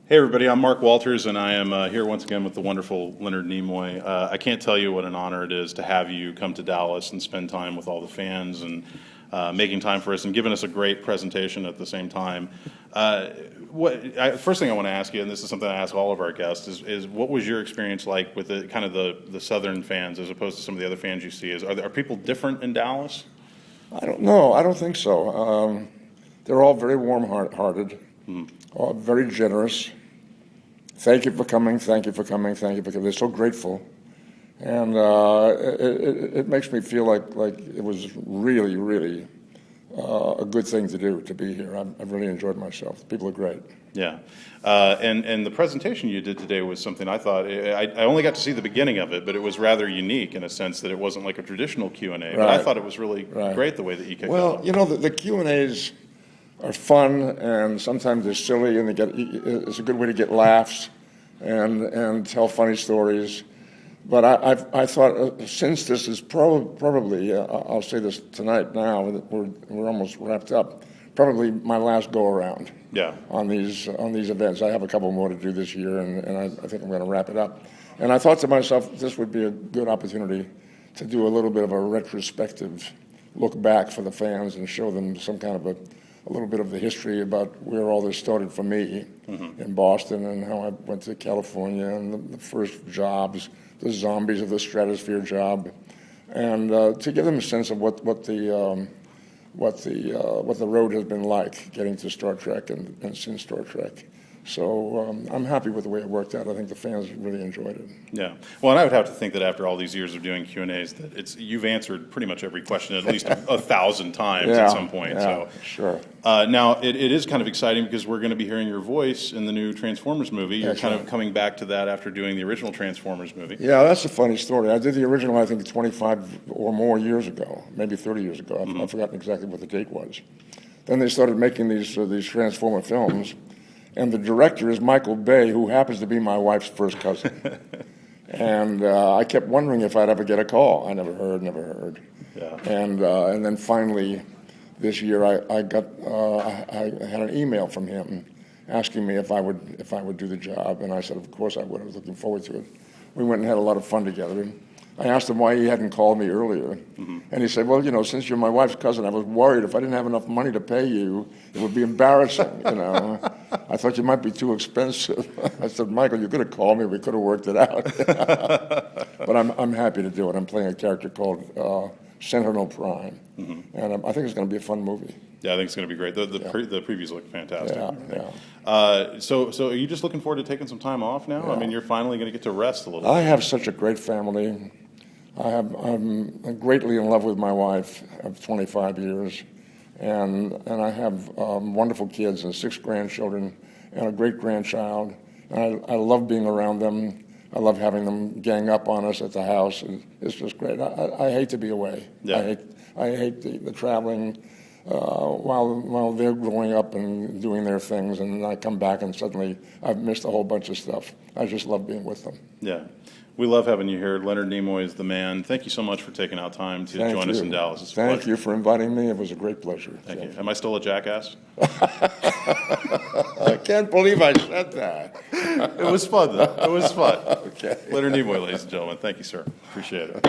Hey everybody, I'm Mark Walters, and I am here once again with the wonderful Leonard Nimoy. I can't tell you what an honor it is to have you come to Dallas and spend time with all the fans and making time for us and giving us a great presentation at the same time. First thing I want to ask you, and this is something I ask all of our guests, is what was your experience like with the Southern fans as opposed to some of the other fans you see? Are people different in Dallas? I don't know. I don't think so. They're all very warm-hearted, all very generous. Thank you for coming. Thank you for coming. Thank you for coming. They're so grateful, and it makes me feel like it was really, really a good thing to do to be here. I've really enjoyed myself. People are great. Yeah, and the presentation you did today was something I thought I only got to see the beginning of it, but it was rather unique in a sense that it wasn't like a traditional Q&A. But I thought it was really great the way that you kicked it off. Well, you know, the Q&As are fun, and sometimes they're silly, and it's a good way to get laughs and tell funny stories. But I thought since this is probably I'll say this tonight now that we're almost wrapped up, probably my last go around. Yeah. On these events. I have a couple more to do this year, and I think I'm going to wrap it up. And I thought to myself, this would be a good opportunity to do a little bit of a retrospective look back for the fans and show them some kind of a little bit of the history about where all this started for me in Boston and how I went to California and the first jobs, the zombies of the stratosphere job, and to give them a sense of what the road has been like getting to Star Trek and since Star Trek. So I'm happy with the way it worked out. I think the fans really enjoyed it. Yeah. Well, and I would have to think that after all these years of doing Q&As, that you've answered pretty much every question at least 1,000 times at some point. Yeah, so sure. Now, it is kind of exciting because we're going to be hearing your voice in the new Transformers movie. You're That's kind right. of coming back to that after doing the original Transformers movie. Yeah, that's a funny story. I did the original, I think, 25 or more years ago, maybe 30 years ago. I've forgotten exactly what the date was. Then they started making these Transformer films. And the director is Michael Bay, who happens to be my wife's first cousin. And I kept wondering if I'd ever get a call. I never heard. Yeah. And then finally, this year, I had an email from him asking me if I would do the job, and I said, of course I would. I was looking forward to it. We went and had a lot of fun together. And I asked him why he hadn't called me earlier, and he said, well, you know, since you're my wife's cousin, I was worried if I didn't have enough money to pay you, it would be embarrassing, you know. I thought you might be too expensive. I said, Michael, you could have called me. We could have worked it out. But I'm happy to do it. I'm playing a character called Sentinel Prime, and I think it's going to be a fun movie. Yeah, I think it's going to be great. The previews look fantastic. Yeah. So are you just looking forward to taking some time off now? Yeah. I mean, you're finally going to get to rest a little bit. I have such a great family. I'm greatly in love with my wife of 25 years, and I have wonderful kids and 6 grandchildren and a great-grandchild. And I love being around them. I love having them gang up on us at the house. It's just great. I hate to be away. Yeah. I hate the traveling while they're growing up and doing their things, and I come back and suddenly I've missed a whole bunch of stuff. I just love being with them. Yeah. We love having you here. Leonard Nimoy is the man. Thank you so much for taking out time to join us in Dallas. It's a Thank pleasure. you for inviting me. It was a great pleasure. Thank you. Am I still a jackass? I can't believe I said that. It was fun, though. It was fun. Okay. Leonard Nimoy, ladies and gentlemen. Thank you, sir. Appreciate it.